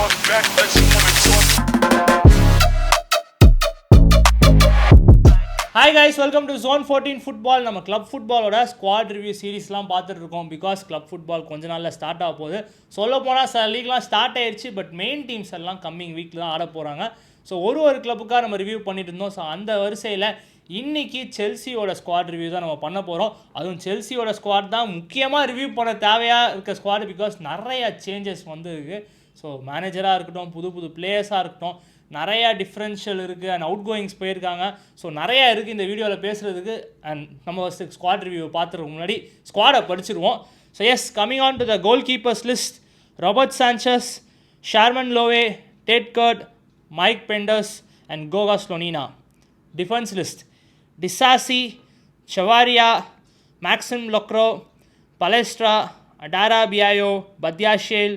back like she wanna talk. Hi guys, welcome to zone 14 football. நம்ம club ஃபுட்பாலோட squad review சீரிஸ்லாம் பார்த்துட்டு இருக்கோம். பிகாஸ் கிளப் ஃபுட்பால் கொஞ்ச நாளில் ஸ்டார்ட் ஆக போகுது. சொல்ல போனால் சில லீக்லாம் ஸ்டார்ட் ஆயிடுச்சு, பட் மெயின் டீம்ஸ் எல்லாம் கம்மிங் வீக்கில் தான் ஆட போகிறாங்க. ஸோ ஒரு கிளப்புக்காக நம்ம ரிவ்யூ பண்ணிட்டு இருந்தோம். ஸோ அந்த வரிசையில் இன்றைக்கி செல்சியோட ஸ்குவாட் ரிவ்யூ தான் நம்ம பண்ண போகிறோம். அதுவும் செல்சியோட ஸ்குவாட் தான் முக்கியமாக ரிவ்யூ பண்ண தேவையாக இருக்க ஸ்குவாட். பிகாஸ் நிறைய சேஞ்சஸ் வந்து இருக்குது. ஸோ மேனேஜராக இருக்கட்டும், புது பிளேயர்ஸாக இருக்கட்டும், நிறையா டிஃப்ரென்ஷியல் இருக்குது. அண்ட் அவுட் கோயிங்ஸ் போயிருக்காங்க. ஸோ நிறையா இருக்குது இந்த வீடியோவில் பேசுகிறதுக்கு. அண்ட் நம்ம ஃபஸ்ட்டு ஸ்குவாட் ரிவ்யூ பார்த்துறதுக்கு முன்னாடி ஸ்குவாடை படிச்சிருவோம். So yes, coming on to the goal keepers list: Robert Sanchez, Sharman Lowe, Tate Kurt, Mike Penders and Gaga Slonina. Defence list: Disasi, Savaria, Maxime Lacroix, Palestra, Adarabioyo, Badiashile,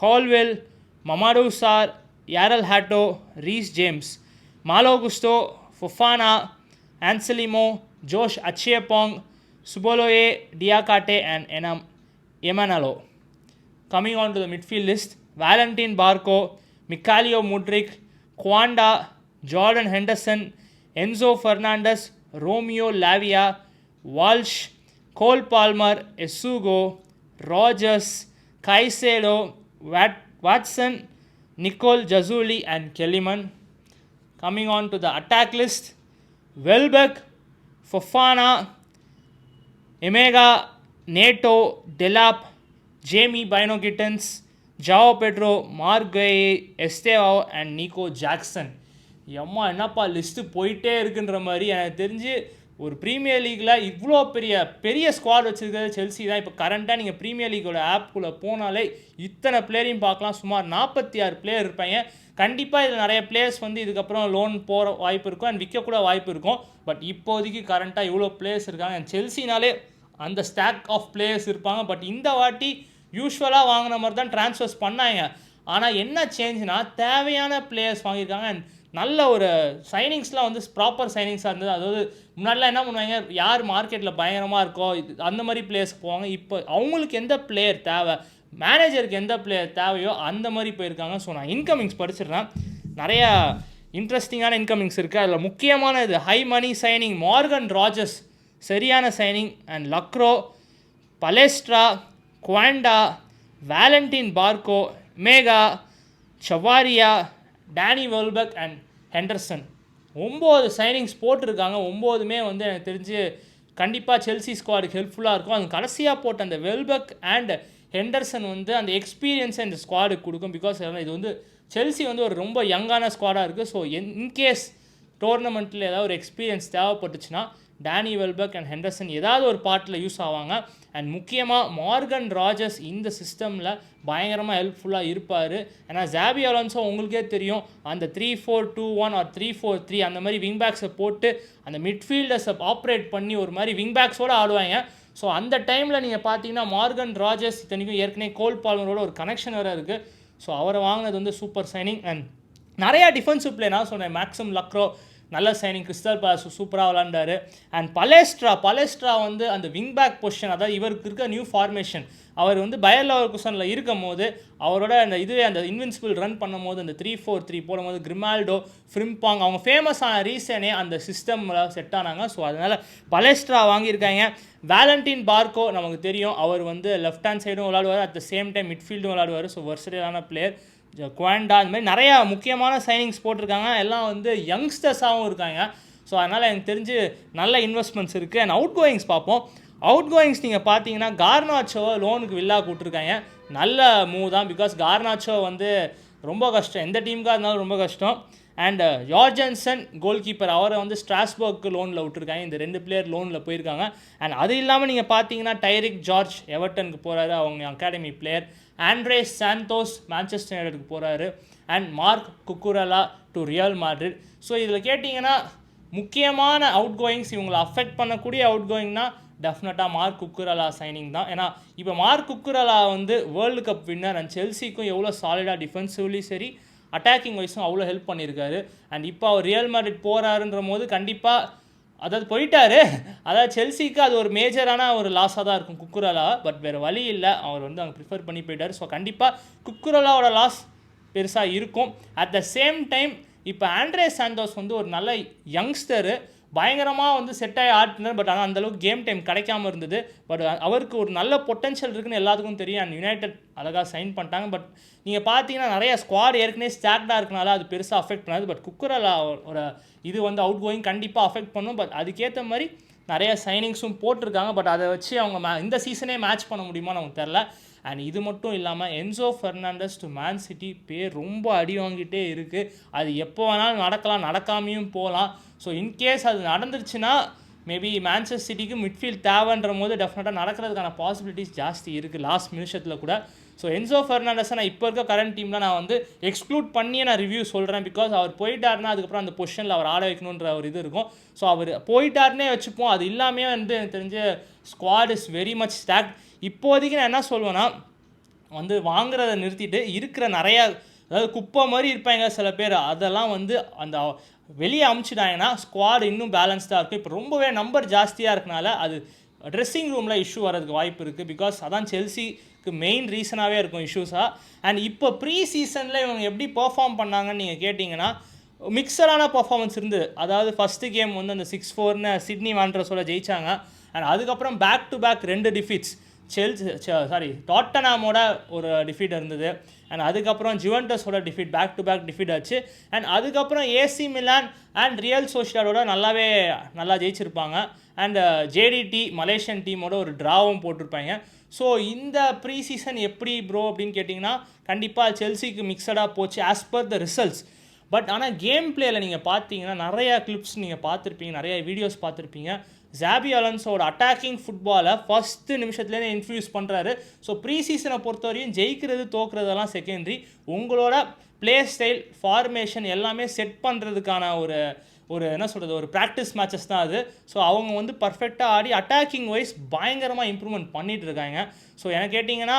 Colwill, Mamadou Sarr, Jorrel Hato, Reece James, Malo Gusto, Fofana, Anselmino, Josh Acheampong, சுபோலோயே, Diakhate and Emenalo. Coming on to the midfield list: Valentin Barco, Mikhailo Mudryk, Kwanda, Jordan Henderson, Enzo Fernandez, Romeo Lavia, Walsh, Cole Palmer, Esugo, Rogers, Caicedo, Watson, Nicole Jazuli and Kellyman. Coming on to the attack list: Welbeck, Fofana, Emega, Neto, Delap, Jamie Bino Gittens, Joao Pedro, Marc Gueye, Estevao and Nico Jackson. எம்மா என்னப்பா list போயிட்டே இருக்குன்ற மாதிரி. எனக்கு தெரிஞ்சு ஒரு premier லீக்கில் இவ்வளோ பெரிய ஸ்குவாட் வச்சுருக்கிறது செல்சி தான். இப்போ கரண்ட்டாக நீங்கள் ப்ரீமியர் லீக்கோட ஆப்புக்குள்ளே போனாலே இத்தனை பிளேயரையும் பார்க்கலாம். சுமார் 46 பிளேயர் இருப்பாங்க. கண்டிப்பாக இதில் நிறைய பிளேயர்ஸ் வந்து இதுக்கப்புறம் லோன் போகிற வாய்ப்பு இருக்கும் அண்ட் விற்கக்கூட வாய்ப்பு இருக்கும். பட் இப்போதைக்கு கரண்ட்டாக இவ்வளோ பிளேயர்ஸ் இருக்காங்க. அண்ட் செல்சினாலே அந்த ஸ்டாக் ஆஃப் பிளேயர்ஸ் இருப்பாங்க. பட் இந்த வாட்டி யூஸ்வலாக வாங்கின மாதிரி தான் ட்ரான்ஸ்ஃபர்ஸ் பண்ணாங்க. ஆனால் என்ன சேஞ்ச்னா, தேவையான பிளேயர்ஸ் வாங்கியிருக்காங்க. அண்ட் நல்ல ஒரு சைனிங்ஸ்லாம் வந்து ப்ராப்பர் சைனிங்ஸாக இருந்தது. அதாவது முன்னாடிலாம் என்ன பண்ணுவாங்க, யார் மார்க்கெட்டில் பயங்கரமாக இருக்கோ அந்த மாதிரி பிளேயர்ஸ்க்கு போவாங்க. இப்போ அவங்களுக்கு எந்த பிளேயர் தேவை, மேனேஜருக்கு எந்த பிளேயர் தேவையோ அந்த மாதிரி போயிருக்காங்க. ஸோ நான் இன்கமிங்ஸ் படிச்சிடுறேன். நிறையா இன்ட்ரெஸ்டிங்கான இன்கமிங்ஸ் இருக்குது. அதில் முக்கியமான இது high money signing Morgan Rogers, சரியான signing. And Lacroix, Palestra, Guanda, Valentin Barco, Mega, Savaria, Danny Welbeck and Henderson. 9 signings போட்டிருக்காங்க. 9மே வந்து எனக்கு தெரிஞ்சு கண்டிப்பாக செல்சி ஸ்குவாடுக்கு ஹெல்ப்ஃபுல்லாக இருக்கும். அது கடைசியாக போட்ட அந்த வெல்பெக் அண்ட் ஹெண்டர்சன் வந்து அந்த எக்ஸ்பீரியன்ஸை இந்த ஸ்குவாடுக்கு கொடுக்கும். பிகாஸ் இது வந்து செல்சி வந்து ஒரு ரொம்ப யங்கான ஸ்குவாடாக இருக்குது. ஸோ இன்கேஸ் டோர்னமெண்ட்டில் ஏதாவது ஒரு எக்ஸ்பீரியன்ஸ் தேவைப்பட்டுச்சுன்னா டேனி வெல்பெக் அண்ட் ஹெண்டர்சன் ஏதாவது ஒரு பார்ட்டில் யூஸ் ஆவாங்க. அண்ட் முக்கியமாக மார்கன் ராஜர்ஸ் இந்த சிஸ்டமில் பயங்கரமாக ஹெல்ப்ஃபுல்லாக இருப்பார். ஏன்னா ஜாபி அலோன்ஸோ உங்களுக்கே தெரியும், அந்த 3-4-2-1 ஆர் 3-4-3 அந்த மாதிரி விங் பேக்ஸை போட்டு அந்த மிட்ஃபீல்டர்ஸை ஆப்ரேட் பண்ணி ஒரு மாதிரி விங் பேக்ஸோடு ஆடுவாங்க. ஸோ அந்த டைமில் நீங்கள் பார்த்தீங்கன்னா மார்கன் ராஜர்ஸ் இத்தனைக்கும் ஏற்கனவே கோல் பால்மரோட ஒரு கனெக்ஷன் வேறு இருக்குது. ஸோ அவரை வாங்கினது வந்து சூப்பர் சைனிங். அண்ட் நிறையா டிஃபென்சிவ் பிளே நான் சொன்னேன். மேக்சிம் லக்ரோ நல்ல சைனிங், கிறிஸ்டல் பேலஸ் சூப்பராக விளாண்டாரு. அண்ட் பலெஸ்ட்ரா வந்து அந்த விங் பேக் பொசிஷன், அதாவது இவருக்கு இருக்க நியூ ஃபார்மேஷன், அவர் வந்து பயர் லெவர்குசனில் இருக்கும் போது அவரோட அந்த இன்வின்சிபிள் ரன் பண்ணும் போது அந்த 3-4-3 போடும்போது கிரிமால்டோ, ஃப்ரிம்பாங் அவங்க ஃபேமஸான ரீசனே அந்த சிஸ்டமில் செட் ஆனாங்க. ஸோ அதனால் பலெஸ்ட்ரா வாங்கியிருக்காங்க. வேலண்டின் பார்கோ நமக்கு தெரியும், அவர் வந்து லெஃப்ட் ஹேண்ட் சைடும் விளாடுவார், அட் த சேம் டைம் மிட்ஃபீல்டும் விளாடுவார். ஸோ வெர்சடைலான பிளேயர். குவாண்டா, இந்த மாதிரி நிறையா முக்கியமான சைனிங்ஸ் போட்டிருக்காங்க. எல்லாம் வந்து யங்ஸ்டர்ஸாகவும் இருக்காங்க. ஸோ அதனால் எனக்கு தெரிஞ்சு நல்ல இன்வெஸ்ட்மெண்ட்ஸ் இருக்குது. அண்ட் அவுட் கோயிங்ஸ் பார்ப்போம். அவுட் கோயிங்ஸ் நீங்கள் பார்த்தீங்கன்னா கார்னாச்சோவை லோனுக்கு வில்லா கூப்பிட்ருக்காங்க. நல்ல மூவ் தான். பிகாஸ் கார்னாச்சோ வந்து ரொம்ப கஷ்டம், எந்த டீமுக்காக இருந்தாலும் ரொம்ப கஷ்டம். அண்ட் ஜார்ஜன்சன் கோல் கீப்பர், அவரை வந்து ஸ்ட்ராஸ்பர்க்கு லோனில் விட்டுருக்காங்க. இந்த 2 பிளேயர் லோனில் போயிருக்காங்க. அண்ட் அது இல்லாமல் நீங்கள் பார்த்தீங்கன்னா டைரிக் ஜார்ஜ் எவர்டனுக்கு போகிறாரு, அவங்க academy player. Andrey Santos Manchester யுனைட்டடுக்கு போகிறாரு. And Marc Cucurella to Real Madrid. So இதில் கேட்டிங்கன்னா முக்கியமான அவுட் கோயிங்ஸ், இவங்களை அஃபெக்ட் பண்ணக்கூடிய அவுட் கோயிங்னா டெஃபினட்டாக மார்க் குக்குரலா சைனிங் தான். ஏன்னா இப்போ மார்க் குக்குரலா வந்து வேர்ல்டு கப் வின்னர். அண்ட் செல்சிக்கும் எவ்வளோ சாலிடாக டிஃபென்சிவ்லி சரி அட்டாக்கிங் வைஸும் அவ்வளோ ஹெல்ப் பண்ணியிருக்காரு. அண்ட் இப்போ அவர் ரியல் மாட்ரிட் போகிறாருன்ற போது கண்டிப்பாக அதாவது போயிட்டார். அதாவது செல்சிக்கு அது ஒரு மேஜரான ஒரு லாஸாக தான் இருக்கும் குக்குரலா. பட் வேறு வழி இல்லை, அவர் வந்து அவங்க ப்ரிஃபர் பண்ணி போயிட்டார். ஸோ கண்டிப்பாக குக்குரலாவோட லாஸ் பெருசாக இருக்கும். அட் த சேம் டைம் இப்போ ஆண்ட்ரே சாண்டோஸ் வந்து ஒரு நல்ல யங்ஸ்டரு, பயங்கரமாக வந்து செட் ஆகி ஆடினார். பட் ஆனால் அந்தளவுக்கு கேம் டைம் கிடைக்காம இருந்தது. பட் அவருக்கு ஒரு நல்ல பொட்டன்ஷியல் இருக்குன்னு எல்லாத்துக்கும் தெரியும். அண்ட் யுனைடெட் அழகாக சைன் பண்ணிட்டாங்க. பட் நீங்கள் பார்த்தீங்கன்னா நிறைய ஸ்குவாட் ஏற்கனவே ஸ்டாக்டாக இருக்கனால அது பெருசாக அஃபெக்ட் பண்ணாது. பட் குக்கரலா ஒரு இது வந்து அவுட் கோயிங் கண்டிப்பாக அஃபெக்ட் பண்ணும். பட் அதுக்கேற்ற மாதிரி நிறைய சைனிங்ஸும் போட்டிருக்காங்க. பட் அதை வச்சு அவங்க இந்த சீசனே மேட்ச் பண்ண முடியுமா நமக்கு தெரில. அண்ட் இது மட்டும் இல்லாமல் Enzo Fernandez to Man City பேர் ரொம்ப அடி வாங்கிட்டே இருக்குது. அது எப்போ வேணாலும் நடக்கலாம், நடக்காமையும் போகலாம். ஸோ இன்கேஸ் அது நடந்துருச்சுன்னா மேபி மேன்செஸ்டர் சிட்டிக்கு மிட்ஃபீல்ட் தேவைன்ற போது டெஃபினட்டாக நடக்கிறதுக்கான பாசிபிலிட்டிஸ் ஜாஸ்தி இருக்குது லாஸ்ட் நிமிஷத்தில் கூட. ஸோ என்சோ ஃபெர்னாண்டஸை நான் இப்போ இருக்க கரண்ட் டீமில் நான் வந்து எக்ஸ்க்ளூட் பண்ணியே நான் ரிவ்யூ சொல்கிறேன். பிகாஸ் அவர் போயிட்டாருன்னா அதுக்கப்புறம் அந்த பொசிஷனில் அவர் ஆட வைக்கணுன்ற ஒரு இது இருக்கும். ஸோ அவர் போயிட்டாருன்னே வச்சுப்போம். அது இல்லாமே வந்து எனக்கு தெரிஞ்ச squad is very much stocked. இப்போதைக்கு நான் என்ன சொல்லுவேன்னா வந்து வாங்குறத நிறுத்திட்டு இருக்கிற நிறையா, அதாவது குப்பை மாதிரி இருப்பாங்க சில பேர், அதெல்லாம் வந்து அந்த வெளியே அமுச்சிட்டாங்கன்னா ஸ்குவாட் இன்னும் பேலன்ஸ்டாக இருக்குது. இப்போ ரொம்பவே நம்பர் ஜாஸ்தியாக இருக்கனால அது ட்ரெஸ்ஸிங் ரூமில் இஷ்யூ வரதுக்கு வாய்ப்பு இருக்குது. பிகாஸ் அதான் செல்சிக்கு மெயின் ரீசனாகவே இருக்கும் இஷ்யூஸாக. அண்ட் இப்போ ப்ரீ சீசனில் இவங்க எப்படி பெர்ஃபார்ம் பண்ணாங்கன்னு நீங்கள் கேட்டிங்கன்னா மிக்சரான பர்ஃபார்மன்ஸ் இருந்தது. அதாவது ஃபஸ்ட்டு கேம் வந்து அந்த 6-4ன்னு சிட்னி வாண்டர்ஸோட ஜெயிச்சாங்க. அண்ட் அதுக்கப்புறம் பேக் டு பேக் 2 டிஃபீட்ஸ், டாட்டனாமோட ஒரு டிஃபீட் இருந்தது. அண்ட் அதுக்கப்புறம் ஜுவென்டஸோட defeat, back to back defeat ஆச்சு. அண்ட் அதுக்கப்புறம் ஏசி மிலான் அண்ட் ரியல் சோசிடாடோட நல்லா ஜெயிச்சிருப்பாங்க. அண்ட் ஜேடிடி மலேசியன் டீமோட ஒரு ட்ராவும் போட்டிருப்பாங்க. ஸோ இந்த ப்ரீ சீசன் எப்படி ப்ரோ அப்படின்னு கேட்டிங்கன்னா கண்டிப்பாக செல்சிக்கு மிக்சடாக போச்சு as per the results. But ஆனால் கேம் பிளேயில் நீங்கள் பார்த்தீங்கன்னா நிறையா கிளிப்ஸ் நீங்கள் பார்த்துருப்பீங்க, நிறைய வீடியோஸ் பார்த்துருப்பீங்க. ஜாபி அலன்சோட அட்டாக்கிங் ஃபுட்பாலை ஃபஸ்ட்டு நிமிஷத்துலேருந்து இன்ஃப்யூஸ் பண்ணுறாரு. ஸோ ப்ரீ சீசனை பொறுத்தவரையும் ஜெயிக்கிறது தோக்குறதெல்லாம் செகண்டரி. உங்களோட பிளே ஸ்டைல், ஃபார்மேஷன் எல்லாமே செட் பண்ணுறதுக்கான ஒரு என்ன சொல்கிறது, ஒரு ப்ராக்டிஸ் மேட்சஸ் தான் அது. ஸோ அவங்க வந்து பர்ஃபெக்டாக ஆடி அட்டாக்கிங் வைஸ் பயங்கரமாக இம்ப்ரூவ்மெண்ட் பண்ணிகிட்டு இருக்காங்க. ஸோ எனக்கு கேட்டிங்கன்னா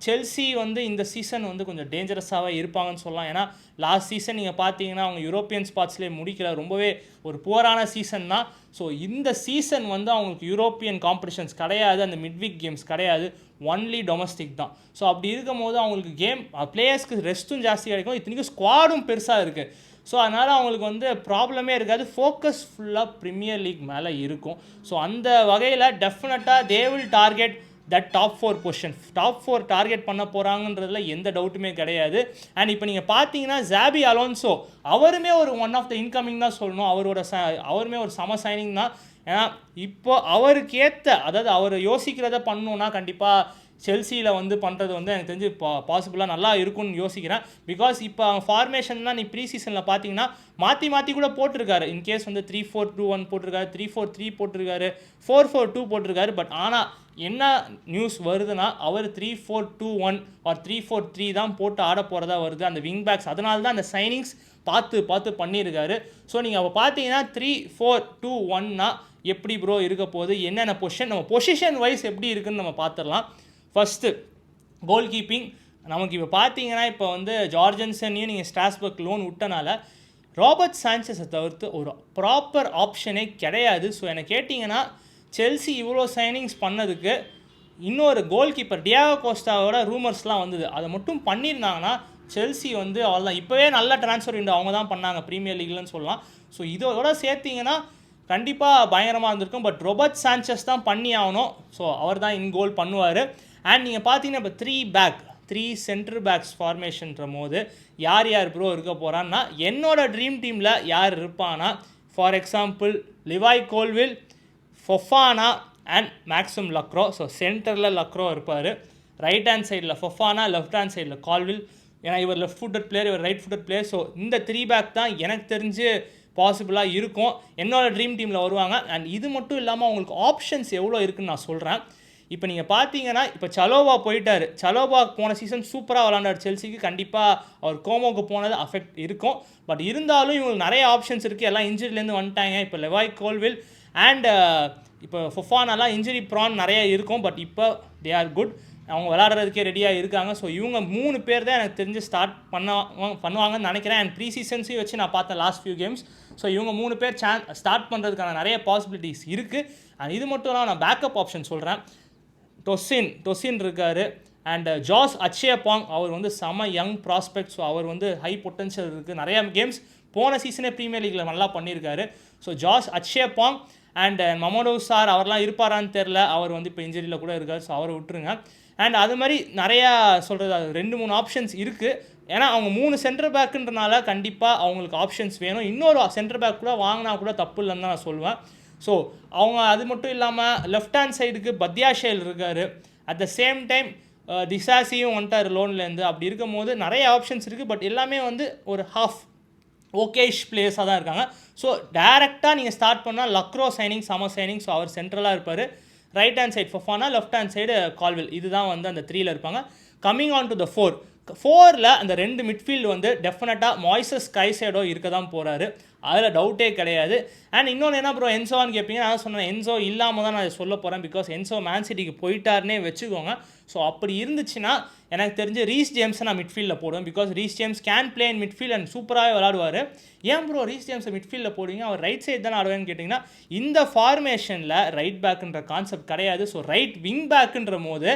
செல்சி வந்து இந்த சீசன் வந்து கொஞ்சம் டேஞ்சரஸாகவே இருப்பாங்கன்னு சொல்லலாம். ஏன்னா லாஸ்ட் சீசன் நீங்கள் பார்த்தீங்கன்னா அவங்க யூரோப்பியன் ஸ்பாட்ஸ்லேயே முடிக்கிற ரொம்பவே ஒரு புவரான சீசன் தான். ஸோ இந்த சீசன் வந்து அவங்களுக்கு யூரோப்பியன் காம்படிஷன்ஸ் கிடையாது, அந்த மிட்வீக் கேம்ஸ் கிடையாது, ஒன்லி டொமஸ்டிக் தான். ஸோ அப்படி இருக்கும் போது அவங்களுக்கு பிளேயர்ஸ்க்கு ரெஸ்ட்டும் ஜாஸ்தி கிடைக்கும், இத்தனைக்கும் ஸ்குவாடும் பெருசாக இருக்குது. ஸோ அதனால் அவங்களுக்கு வந்து ப்ராப்ளமே இருக்காது, ஃபோக்கஸ் ஃபுல்லாக ப்ரீமியர் லீக் மேலே இருக்கும். ஸோ அந்த வகையில் டெஃபினட்டாக they will target that top 4 position. Top 4 target பண்ண போகிறாங்கன்றதுல எந்த டவுட்டுமே கிடையாது. அண்ட் இப்போ நீங்கள் பார்த்தீங்கன்னா ஜாபி அலோன்சோ அவருமே ஒரு ஒன் ஆஃப் த இன்கமிங் தான் சொல்லணும். அவருமே ஒரு சம சைனிங் தான். ஏன்னா இப்போ அவருக்கு ஏற்ற, அதாவது அவர் யோசிக்கிறத பண்ணணுன்னா கண்டிப்பாக செல்சியில் வந்து பண்ணுறது வந்து எனக்கு தெரிஞ்சு பாசிபிளாக நல்லா இருக்கும்னு யோசிக்கிறேன். பிகாஸ் இப்போ ஃபார்மேஷன்லாம் நீ ப்ரீ சீசனில் பார்த்தீங்கன்னா மாற்றி கூட போட்டிருக்காரு. இன்கேஸ் வந்து 3-4-2-1 போட்டிருக்காரு, 3-4-3 போட்டிருக்காரு, 4-4-2 போட்டிருக்காரு. பட் ஆனால் என்ன நியூஸ் வருதுன்னா அவர் 3-4-2-1 ஆர் 3-4-3 தான் போட்டு ஆட போகிறதா வருது அந்த விங் பேக்ஸ். அதனால தான் அந்த சைனிங்ஸ் பார்த்து பண்ணியிருக்காரு. ஸோ நீங்கள் அப்போ பார்த்தீங்கன்னா 3-4-2-1னா எப்படி ப்ரோ இருக்க போகுது, என்னென்ன பொசிஷன், நம்ம பொசிஷன் வைஸ் எப்படி இருக்குதுன்னு நம்ம பார்த்துடலாம். First goal keeping. நமக்கு இப்போ பார்த்தீங்கன்னா இப்போ வந்து ஜார்ஜன்சனையும் நீங்கள் ஸ்ட்ராஸ்பர்க் லோன் விட்டனால ராபர்ட் சான்சஸை தவிர்த்து ஒரு ப்ராப்பர் ஆப்ஷனே கிடையாது. ஸோ என்னை கேட்டிங்கன்னா செல்சி இவ்வளோ சைனிங்ஸ் பண்ணதுக்கு இன்னொரு கோல் கீப்பர் டியாகோ கோஸ்டாவோட ரூமர்ஸ்லாம் வந்தது, அதை மட்டும் பண்ணியிருந்தாங்கன்னா செல்சி வந்து அவ்வளோதான். இப்போவே நல்ல ட்ரான்ஸ்ஃபர் விண்டோ அவங்க தான் பண்ணாங்க ப்ரீமியர் லீக்லன்னு சொல்லலாம். ஸோ இதோட சேர்த்திங்கன்னா கண்டிப்பாக பயங்கரமாக இருந்திருக்கும். பட் ராபர்ட் சான்சஸ் தான் பண்ணி ஆகணும். ஸோ அவர் தான் இன் கோல் பண்ணுவார். அண்ட் நீங்கள் பார்த்தீங்கன்னா இப்போ 3 சென்டர் பேக்ஸ் ஃபார்மேஷன்ற போது யார் ப்ரோ இருக்க போகிறான்னா என்னோட ட்ரீம் டீமில் யார் இருப்பானா, for example Levi Colwill, Fofana and Maxime Lacroix. So சென்டரில் லக்ரோ இருப்பார், ரைட் ஹேண்ட் சைடில் ஃபொஃபானா, லெஃப்ட் ஹேண்ட் சைடில் கால்வில். ஏன்னா இவர் லெஃப்ட் ஃபுட்டட் பிளேயர், இவர் ரைட் ஃபுட்டட் பிளேயர். ஸோ இந்த 3 பேக் தான் எனக்கு தெரிஞ்சு பாசிபிளாக இருக்கும், என்னோட ட்ரீம் டீமில் வருவாங்க. அண்ட் இது மட்டும் இல்லாமல் அவங்களுக்கு ஆப்ஷன்ஸ் எவ்வளோ இருக்குதுன்னு நான் சொல்கிறேன். இப்போ நீங்கள் பார்த்தீங்கன்னா இப்போ சலோவா போயிட்டார். சலோவா போன சீசன் சூப்பராக விளாண்டார் செல்சிக்கு. கண்டிப்பாக அவர் கோமோக்கு போனது அஃபெக்ட் இருக்கும். பட் இருந்தாலும் இவங்களுக்கு நிறைய ஆப்ஷன்ஸ் இருக்குது, எல்லாம் இன்ஜுரிலேருந்து வந்துட்டாங்க. இப்போ லெவாய் கோல்வில் அண்ட் இப்போ ஃபொஃபானாலாம் இன்ஜுரி ப்ரான் நிறைய இருக்கும். பட் இப்போ தே ஆர் குட், அவங்க விளாடுறதுக்கே ரெடியாக இருக்காங்க. ஸோ இவங்க 3 பேர் தான் எனக்கு தெரிஞ்சு ஸ்டார்ட் பண்ணுவாங்கன்னு நினைக்கிறேன். அண்ட் ப்ரீ சீசன்ஸையும் வச்சு நான் பார்த்தேன் லாஸ்ட் ஃபியூ கேம்ஸ். ஸோ இவங்க 3 பேர் ஸ்டார்ட் பண்ணுறதுக்கான நிறைய பாசிபிலிட்டிஸ் இருக்குது. அண்ட் இது மட்டும் இல்லாமல் நான் பேக்கப் ஆப்ஷன் சொல்கிறேன். டொசின் இருக்கார், அண்ட் ஜாஸ் அச்சேபாங் அவர் வந்து செம யங் ப்ராஸ்பெக்ட். ஸோ அவர் வந்து ஹை பொட்டன்ஷியல் இருக்குது. நிறையா கேம்ஸ் போன சீசனே ப்ரீமியர் லீக்கில் நல்லா பண்ணியிருக்காரு. ஸோ ஜாஸ் அச்சேபாங் அண்ட் மமோடோ சார் அவர்லாம் இருப்பாரான்னு தெரில. அவர் வந்து இப்போ இன்ஜுரியில் கூட இருக்கார். ஸோ அவரை விட்டுருங்க. அண்ட் அது மாதிரி நிறையா சொல்கிறது 2-3 ஆப்ஷன்ஸ் இருக்குது. ஏன்னா அவங்க 3 சென்டர் பேக்குன்றனால கண்டிப்பாக அவங்களுக்கு ஆப்ஷன்ஸ் வேணும். இன்னொரு சென்டர் பேக் கூட வாங்கினா கூட தப்பு இல்லைன்னு தான் நான் சொல்லுவேன். ஸோ அவங்க அது மட்டும் இல்லாமல் லெஃப்ட் ஹேண்ட் சைடுக்கு பத்யாஷேல் இருக்கார். அட் த சேம் டைம் திசாசியும் வந்துட்டார் லோன்லேருந்து. அப்படி இருக்கும் போது நிறைய ஆப்ஷன்ஸ் இருக்குது. பட் எல்லாமே வந்து ஒரு ஹாஃப் ஓகேஷ் பிளேஸாக தான் இருக்காங்க. ஸோ டேரெக்டாக நீங்கள் ஸ்டார்ட் பண்ணால் லக்ரோ சைனிங் சமர் சைனிங். ஸோ அவர் சென்ட்ரலாக இருப்பார். Right hand side ஃபஃபானா, left hand side Caldwell. இதுதான் வந்து அந்த 3ல் இருப்பாங்க. கம்மிங் ஆன் டு த 4ல் அந்த 2 மிட்ஃபீல்டு வந்து டெஃபினட்டாக மாய்சஸ் கைசேடோ இருக்க தான் போகிறாரு. அதில் டவுட்டே கிடையாது. அண்ட் இன்னொன்று என்ன ப்ரோ என்சோன்னு கேட்பீங்க. நான் சொன்னேன் என்சோ இல்லாமல் தான் நான் சொல்ல போகிறேன். பிகாஸ் என்சோ மேன் சிட்டிக்கு போயிட்டாருன்னே வச்சுக்கோங்க. ஸோ அப்படி இருந்துச்சுன்னா எனக்கு தெரிஞ்சு ரீஸ் ஜேம்ஸை நான் மிட்ஃபீல்டில் போடுவேன். Because Reece James can play in midfield and சூப்பராகவே விளாடுவார். ஏன் ப்ரோ ரீஸ் ஜேம்ஸை மிட்ஃபீல்டில் போடுவீங்க, அவர் ரைட் சைடு தானே ஆடுவேன்னு கேட்டிங்கன்னா இந்த ஃபார்மேஷனில் ரைட் பேக்குன்ற கான்செப்ட் கிடையாது. ஸோ ரைட் விங் பேக்குன்ற போது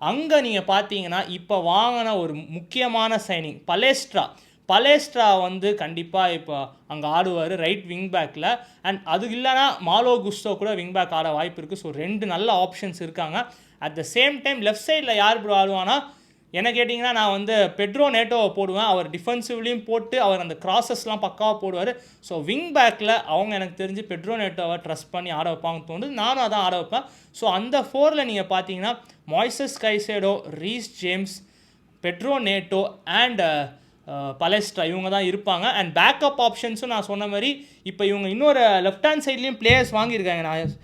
அங்கே நீங்கள் பார்த்தீங்கன்னா இப்போ வாங்கின ஒரு முக்கியமான சைனிங் பலேஸ்ட்ரா வந்து கண்டிப்பாக இப்போ அங்கே ஆடுவார் ரைட் விங் பேக்கில். அண்ட் அது இல்லைனா மாலோ குஸ்டோ கூட விங் பேக் ஆட வாய்ப்பு இருக்குது. ஸோ 2 நல்ல ஆப்ஷன்ஸ் இருக்காங்க. At the same time left சைடில் யார் ப்ரோ ஆடுவானா என்ன கேட்டிங்கன்னா நான் வந்து பெட்ரோ நேட்டோவை போடுவேன். அவர் டிஃபென்சிவ்லேயும் போட்டு அவர் அந்த கிராசஸ்லாம் பக்காவாக போடுவார். ஸோ விங் பேக்கில் அவங்க எனக்கு தெரிஞ்சு பெட்ரோ நேட்டோவை ட்ரஸ்ட் பண்ணி ஆட வைப்பாங்க தோணுது. நானும் அதான் ஆட வைப்பேன். ஸோ அந்த 4ல் நீங்கள் பார்த்தீங்கன்னா Moises Caicedo, Reece James, Pedro Neto and Palestra இவங்க தான் இருப்பாங்க. அண்ட் பேக்கப் ஆப்ஷன்ஸும் நான் சொன்ன மாதிரி இப்போ இவங்க இன்னொரு லெஃப்ட் ஹேண்ட் சைட்லேயும் பிளேயர்ஸ் வாங்கியிருக்காங்க. நான்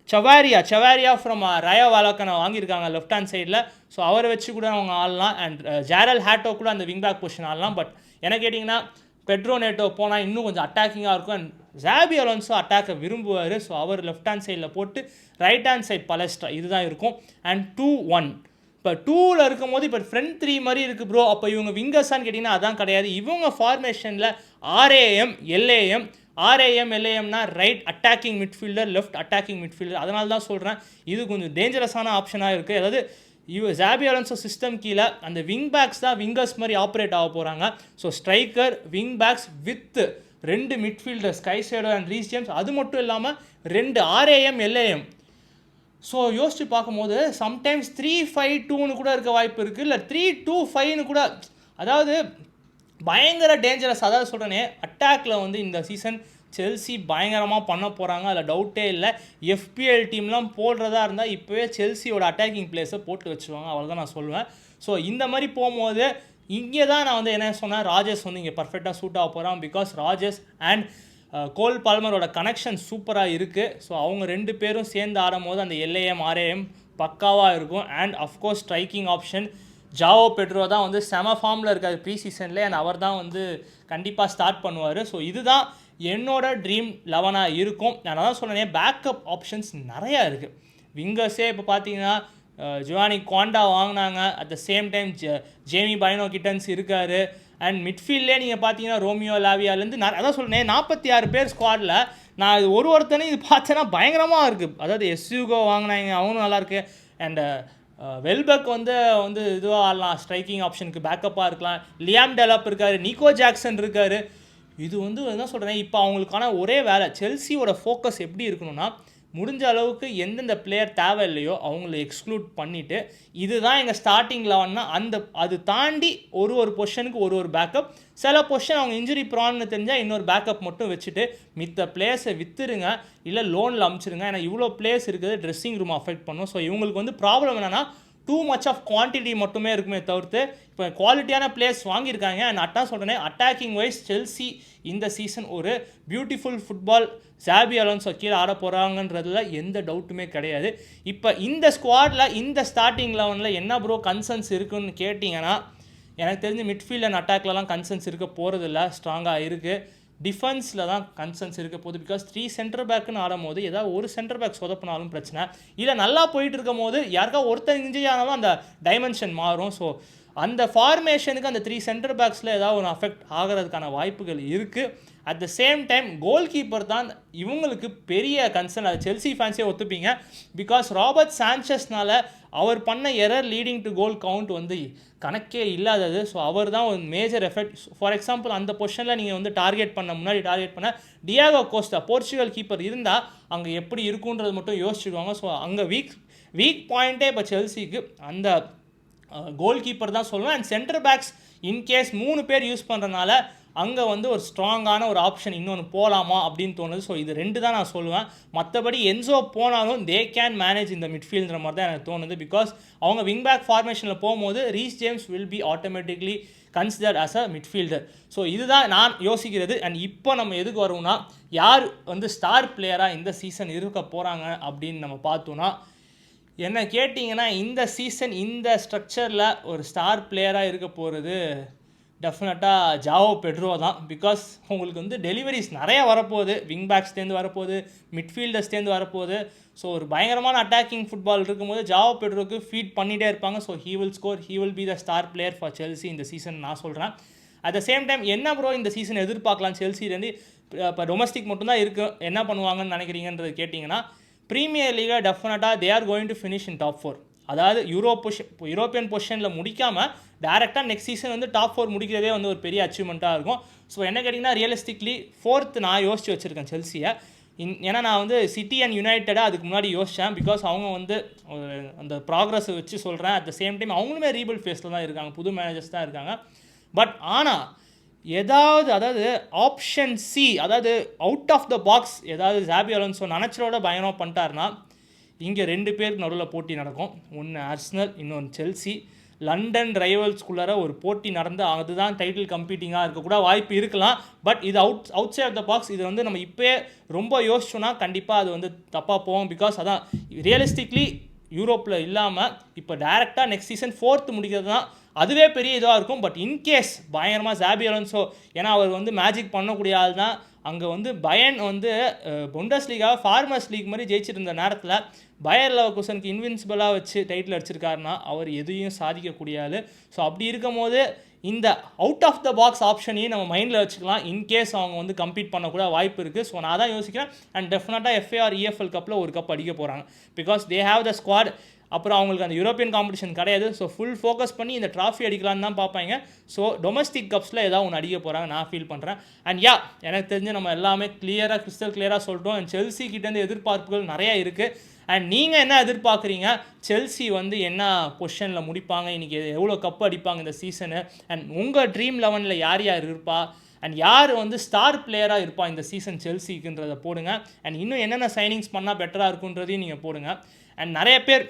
சவாரியா ஃப்ரம் ரயோ வாலக்கனை வாங்கியிருக்காங்க லெஃப்ட் ஹேண்ட் சைடில். ஸோ அவரை வச்சு கூட அவங்க ஆடலாம். அண்ட் ஜேரல் ஹேட்டோ கூட அந்த விங் பேக் பொசிஷன் ஆடலாம். பட் என்ன கேட்டிங்கன்னா பெட்ரோ நேட்டோ போனால் இன்னும் கொஞ்சம் அட்டாக்கிங்காக இருக்கும். அண்ட் ஜாபி அலோன்ஸோ அட்டாக்கை விரும்புவார். ஸோ அவர் லெஃப்ட் ஹேண்ட் சைடில் போட்டு ரைட் ஹேண்ட் சைட் பலெஸ்ட்ரா இதுதான் இருக்கும். அண்ட் 2-1 இப்போ 2ல் இருக்கும் போது இப்போ ஃப்ரண்ட் 3 மாதிரி இருக்குது ப்ரோ. அப்போ இவங்க விங்கர்ஸான்னு கேட்டிங்கன்னா அதான் கிடையாது. இவங்க ஃபார்மேஷனில் ஆர்ஏஎம்னா right attacking midfielder, left attacking midfielder. அதனால தான் சொல்கிறேன் இது கொஞ்சம் டேஞ்சரஸான ஆப்ஷனாக இருக்குது. அதாவது ஜாபி அலோன்ஸோ சிஸ்டம் கீழே அந்த விங் பேக்ஸ் தான் விங்கர்ஸ் மாதிரி ஆப்ரேட் ஆக போகிறாங்க. So striker, wing packs with 2 midfielders கைசேடோ and Reece James. அது மட்டும் இல்லாமல் 2 ஆர்ஏஎம். ஸோ யோசிச்சு பார்க்கும்போது சம்டைம்ஸ் 3-5-2ன்னு கூட இருக்க வாய்ப்பு இருக்குது. இல்லை 3-2-5ன்னு கூட. அதாவது பயங்கர டேஞ்சரஸ். அதாவது சொல்கிறேனே அட்டாக்ல வந்து இந்த சீசன் செல்சி பயங்கரமாக பண்ண போகிறாங்க. அதில் டவுட்டே இல்லை. எஃபிஎல் டீம்லாம் போடுறதா இருந்தால் இப்போவே செல்சியோட அட்டாக்கிங் பிளேஸை போட்டு வச்சுருவாங்க. அவ்வளோதான் நான் சொல்லுவேன். ஸோ இந்த மாதிரி போகும்போது இங்கே தான் நான் வந்து என்ன சொன்னேன், ராஜர்ஸ் வந்து இங்கே பர்ஃபெக்டாக சூட் ஆக போகிறான். பிகாஸ் ராஜர்ஸ் அண்ட் கோல் பால்மரோட கனெக்ஷன் சூப்பராக இருக்குது. ஸோ அவங்க 2 பேரும் சேர்ந்து ஆடும் போது அந்த ஆர்ஏஎம் பக்காவாக இருக்கும். And of course striking option Joao Pedro தான் வந்து செம ஃபார்மில் இருக்காது ப்ரீ சீசன்லேயே. அண்ட் அவர் தான் வந்து கண்டிப்பாக ஸ்டார்ட் பண்ணுவார். ஸோ இதுதான் என்னோட ட்ரீம் 11ஆக இருக்கும். நான் தான் சொன்னேன் பேக்கப் ஆப்ஷன்ஸ் நிறையா இருக்குது. விங்கர்ஸே இப்போ பார்த்தீங்கன்னா ஜுவானி குவாண்டா வாங்கினாங்க. At the same time Jamie Bynoe Gittens இருக்கார். அண்ட் மிட்ஃபீல்ட்லேயே நீங்கள் பார்த்தீங்கன்னா ரோமியோ லாவியாலேருந்து அதான் சொல்கிறேன் 46 பேர் ஸ்குவாடில். நான் இது ஒருத்தனையும் இது பார்த்தேன்னா பயங்கரமாக இருக்குது. அதாவது எஸ்யூகோ வாங்கினாங்க, அவங்களும் நல்லாயிருக்கு. அண்ட் வெல்பெக் வந்து இதுவாக ஆடலாம், ஸ்ட்ரைக்கிங் ஆப்ஷனுக்கு பேக்கப்பாக இருக்கலாம். லியாம் டெலாப் இருக்கார், நிக்கோ ஜாக்சன் இருக்கார். இது வந்து என்ன சொல்கிறேன், இப்போ அவங்களுக்கான ஒரே வேலை செல்சியோட ஃபோக்கஸ் எப்படி இருக்கணும்னா முடிஞ்ச அளவுக்கு எந்தெந்த பிளேயர் தேவை இல்லையோ அவங்கள எக்ஸ்க்ளூட் பண்ணிவிட்டு இதுதான் எங்கள் ஸ்டார்டிங் 11னா அது தாண்டி ஒரு பொசிஷனுக்கு ஒரு பேக்கப். சில பொசிஷன் அவங்க இன்ஜுரி ப்ரான்னு தெரிஞ்சால் இன்னொரு பேக்கப் மட்டும் வச்சுட்டு மித்த பிளேயர்ஸை விற்றுருங்க, இல்லை லோனில் அமுச்சிருங்க. ஏன்னா இவ்வளோ பிளேயர்ஸ் இருக்குது, ட்ரெஸ்ஸிங் ரூம் அஃபெக்ட் பண்ணும். ஸோ இவங்களுக்கு வந்து ப்ராப்ளம் என்னென்னா டூ மச் ஆஃப் குவான்டிட்டி மட்டுமே இருக்குமே தவிர்த்து இப்போ குவாலிட்டியான பிளேயர்ஸ் வாங்கியிருக்காங்க. அண்ட் அட்டா சொல்கிறேன் அட்டாக்கிங் வைஸ் செல்சி இந்த சீசன் ஒரு பியூட்டிஃபுல் ஃபுட்பால் ஜாபி அலோன்ஸோ கீழே ஆட போகிறாங்கன்றதுல எந்த டவுட்டுமே கிடையாது. இப்போ இந்த ஸ்குவாடில் இந்த ஸ்டார்டிங் 11ல் என்ன ப்ரோ கன்சர்ன்ஸ் இருக்குன்னு கேட்டிங்கன்னா எனக்கு தெரிஞ்சு மிட்ஃபீல்ட் அண்ட் அட்டாக்லலாம் கன்சர்ன்ஸ் இருக்க போகிறதில்ல, ஸ்ட்ராங்காக இருக்குது. டிஃபென்ஸில் தான் கன்சர்ன்ஸ் இருக்க போகுது. பிகாஸ் 3 சென்டர் பேக்குன்னு ஆடும் போது ஏதாவது ஒரு சென்டர் பேக் சொதப்பினாலும் பிரச்சனை இல்லை. நல்லா போயிட்டு இருக்கும் போது யாருக்கா ஒருத்தர் இன்ஜுரி ஆனாலும் அந்த டைமென்ஷன் மாறும். ஸோ அந்த ஃபார்மேஷனுக்கு அந்த 3 சென்டர் பேக்ஸில் ஏதாவது ஒரு அஃபெக்ட் ஆகிறதுக்கான வாய்ப்புகள் இருக்குது. At the same time goal keeper தான் இவங்களுக்கு பெரிய கன்சர்ன். அது செல்சி ஃபேன்ஸே ஒத்துப்பீங்க. பிகாஸ் ராபர்ட் சான்சஸ்னால அவர் பண்ண error leading to goal count வந்து கணக்கே இல்லாதது. ஸோ அவர் தான் ஒரு மேஜர் எஃபெக்ட். ஃபார் எக்ஸாம்பிள் அந்த பொசிஷனில் நீங்கள் வந்து முன்னாடி டார்கெட் பண்ண டியாகோ கோஸ்டா போர்ச்சுகல் கீப்பர் இருந்தால் அங்கே எப்படி இருக்குன்றது மட்டும் யோசிச்சுக்குவாங்க. ஸோ அங்கே வீக் பாயிண்ட்டே இப்போ செல்சிக்கு அந்த கோல் கீப்பர் தான் சொல்லுவேன். அண்ட் சென்டர் பேக்ஸ் இன்கேஸ் 3 பேர் யூஸ் பண்ணுறதுனால அங்கே வந்து ஒரு ஸ்ட்ராங்கான ஒரு ஆப்ஷன் இன்னொன்று போகலாமா அப்படின்னு தோணுது. ஸோ இது 2 தான் நான் சொல்லுவேன். மற்றபடி என்சோ போனாலும் தே கேன் மேனேஜ் இந்த மிட்ஃபீல்டுற மாதிரி தான் எனக்கு தோணுது. பிகாஸ் அவங்க விங் பேக் ஃபார்மேஷனில் போகும்போது Reece James will be automatically considered as a midfielder. So இதுதான் நான் யோசிக்கிறது. அண்ட் இப்போ நம்ம எதுக்கு வருவோம்னா யார் வந்து ஸ்டார் பிளேயராக இந்த சீசன் இருக்க போகிறாங்க அப்படின்னு நம்ம பார்த்தோன்னா, என்ன கேட்டிங்கன்னா இந்த சீசன் இந்த ஸ்ட்ரக்சரில் ஒரு ஸ்டார் பிளேயராக இருக்க போகிறது டெஃபினட்டாக ஜாவோ பெட்ரோ தான். பிகாஸ் உங்களுக்கு வந்து டெலிவரிஸ் நிறைய வரப்போகுது, விங் பேக்ஸ்லேருந்து வரப்போகுது, மிட்ஃபீல்டர்ஸ்லேருந்து வரப்போகுது. ஸோ ஒரு பயங்கரமான அட்டாக்கிங் ஃபுட்பால் இருக்கும்போது ஜாவோ பெட்ரோக்கு ஃபீட் பண்ணிகிட்டே இருப்பாங்க. So he will score, he will be the star player for Chelsea இந்த சீசன் நான் சொல்கிறேன். அட் த சேம் டைம் என்ன ப்ரோ இந்த சீசன் எதிர்பார்க்கலாம் செல்சிலேருந்து? இப்போ டொமஸ்டிக் மட்டும்தான் இருக்குது, என்ன பண்ணுவாங்கன்னு நினைக்கிறீங்கன்றது கேட்டிங்கன்னா, ப்ரீமியர் லீகை டெஃபினட்டாக they are going to finish in top 4. அதாவது யூரோப்பியன் பொசிஷனில் முடிக்காமல் டேரெக்டாக நெக்ஸ்ட் சீசன் வந்து டாப் 4 முடிக்கிறதே வந்து ஒரு பெரிய அச்சீவ்மெண்ட்டாக இருக்கும். ஸோ என்ன கேட்டிங்கன்னா ரியலிஸ்டிக்லி 4th நான் யோசிச்சு வச்சுருக்கேன் செல்சியை. ஏன்னா நான் வந்து சிட்டி அண்ட் யுனைட்டடாக அதுக்கு முன்னாடி யோசித்தேன். பிகாஸ் அவங்க வந்து அந்த ப்ராக்ரஸை வச்சு சொல்கிறேன். அட் த சேம் டைம் அவங்களுமே ரீபில்ட் ஃபேஸில் தான் இருக்காங்க, புது மேனேஜர்ஸ் தான் இருக்காங்க. பட் ஆனால் அதாவது ஆப்ஷன் சி, அதாவது அவுட் ஆஃப் த பாக்ஸ் ஏதாவது ஜாபி அலோன்சோ நினச்சலோட பயணம் பண்ணிட்டாருன்னா இங்கே 2 பேருக்கு நடுவில் போட்டி நடக்கும். ஒன்று ஆர்சனல், இன்னொன்று செல்சி. லண்டன் ரைவல்ஸ்குள்ளார ஒரு போட்டி நடந்து அதுதான் டைட்டில் கம்பீட்டிங்காக இருக்கக்கூட வாய்ப்பு இருக்கலாம். பட் இது outside of the box. இது வந்து நம்ம இப்போயே ரொம்ப யோசிச்சோன்னா கண்டிப்பாக அது வந்து தப்பாக போகும். பிகாஸ் அதான் ரியலிஸ்டிக்லி யூரோப்பில் இல்லாமல் இப்போ டேரெக்டாக நெக்ஸ்ட் சீசன் 4th முடிக்கிறது தான் அதுவே பெரிய இதாக இருக்கும். பட் இன்கேஸ் பயங்கரமாக ஜாபி அலோன்சோ, ஏன்னா அவர் வந்து மேஜிக் பண்ணக்கூடிய ஆள் தான். அங்கே வந்து பயன் வந்து புண்டஸ் லீகாக ஃபார்மர்ஸ் லீக் மாதிரி ஜெயிச்சிருந்த நேரத்தில் பயர் லெவர்குசனுக்கு இன்வின்சிபிளாக வச்சு டைட்டில் அடிச்சிருக்காருன்னா அவர் எதையும் சாதிக்கக்கூடிய ஆள். ஸோ அப்படி இருக்கும் போது இந்த அவுட் ஆஃப் த பாக்ஸ் ஆப்ஷனையும் நம்ம மைண்டில் வச்சுக்கலாம். இன்கேஸ் அவங்க வந்து கம்பீட் பண்ணக்கூட வாய்ப்பு இருக்குது. ஸோ நான் தான் யோசிக்கிறேன். அண்ட் டெஃபினட்டாக எஃப்ஏஆர் இஎஃப்எல் கப்பில் ஒரு கப் அடிக்க போகிறாங்க. Because they have the squad. அப்புறம் அவங்களுக்கு அந்த யூரோப்பியன் காம்படிஷன் கிடையாது. ஸோ ஃபுல் ஃபோக்கஸ் பண்ணி இந்த ட்ராஃபி அடிக்கலான்னு தான் பார்ப்பாங்க. ஸோ டொமஸ்டிக் கப்ஸில் ஏதாவது ஒன்று அடிக்க போகிறாங்க நான் ஃபீல் பண்ணுறேன். அண்ட் எனக்கு தெரிஞ்சு நம்ம எல்லாமே கிறிஸ்டல் கிளியராக சொல்லிட்டோம். அண்ட் செல்சி கிட்டேருந்து எதிர்பார்ப்புகள் நிறையா இருக்குது. அண்ட் நீங்கள் என்ன எதிர்பார்க்குறீங்க? செல்சி வந்து என்ன பொசிஷனில் முடிப்பாங்க, இன்றைக்கி எவ்வளோ கப் அடிப்பாங்க இந்த சீசனு? அண்ட் உங்கள் ட்ரீம் 11 யார் இருப்பா? அண்ட் யார் வந்து ஸ்டார் பிளேயராக இருப்பா இந்த சீசன் செல்சிக்குன்றதை போடுங்க. அண்ட் இன்னும் என்னென்ன சைனிங்ஸ் பண்ணால் பெட்டராக இருக்குன்றதையும் நீங்கள் போடுங்க. அண்ட் நிறைய பேர்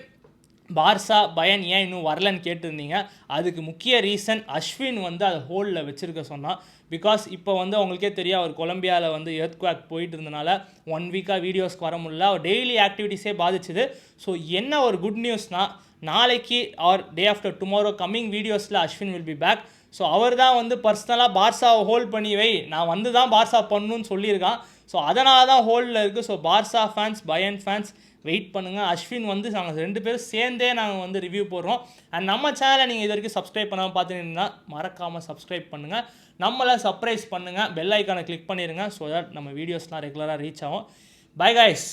பார்சா பயன் ஏன் இன்னும் வரலன்னு கேட்டிருந்தீங்க. அதுக்கு முக்கிய ரீசன் அஸ்வின் வந்து அதை ஹோல்டில் வச்சுருக்க சொன்னால். பிகாஸ் இப்போ வந்து அவங்களுக்கே தெரியும் அவர் கொலம்பியாவில் வந்து எர்த்குவாக் போயிட்டு இருந்தனால 1 வீக்காக வீடியோஸ்க்கு வர முடியல. அவர் டெய்லி ஆக்டிவிட்டீஸே பாதிச்சுது. ஸோ என்ன ஒரு குட் நியூஸ்னால் நாளைக்கு or day after tomorrow coming வீடியோஸில் Ashwin will be back. So அவர் தான் வந்து பர்சனலாக பார்சாவை ஹோல்ட் பண்ணி நான் வந்து தான் பார்சா பண்ணணும்னு சொல்லியிருக்கான். ஸோ அதனால தான் ஹோல்டில் இருக்குது. ஸோ பார்சா ஃபேன்ஸ் பயன் ஃபேன்ஸ் வெயிட் பண்ணுங்கள். அஸ்வின் வந்து நாங்கள் 2 பேரும் சேர்ந்தே நாங்கள் வந்து ரிவ்யூ போடுறோம். அண்ட் நம்ம சேனலை நீங்கள் இது வரைக்கும் சப்ஸ்கிரைப் பண்ணாமல் பார்த்துருந்தீங்கன்னா மறக்காமல் சப்ஸ்கிரைப் பண்ணுங்கள். நம்மளை சர்ப்ரைஸ் பண்ணுங்கள், பெல் ஐக்கானை கிளிக் பண்ணிடுங்க. ஸோ தட் நம்ம வீடியோஸ்லாம் ரெகுலராக ரீச் ஆகும். Bye guys.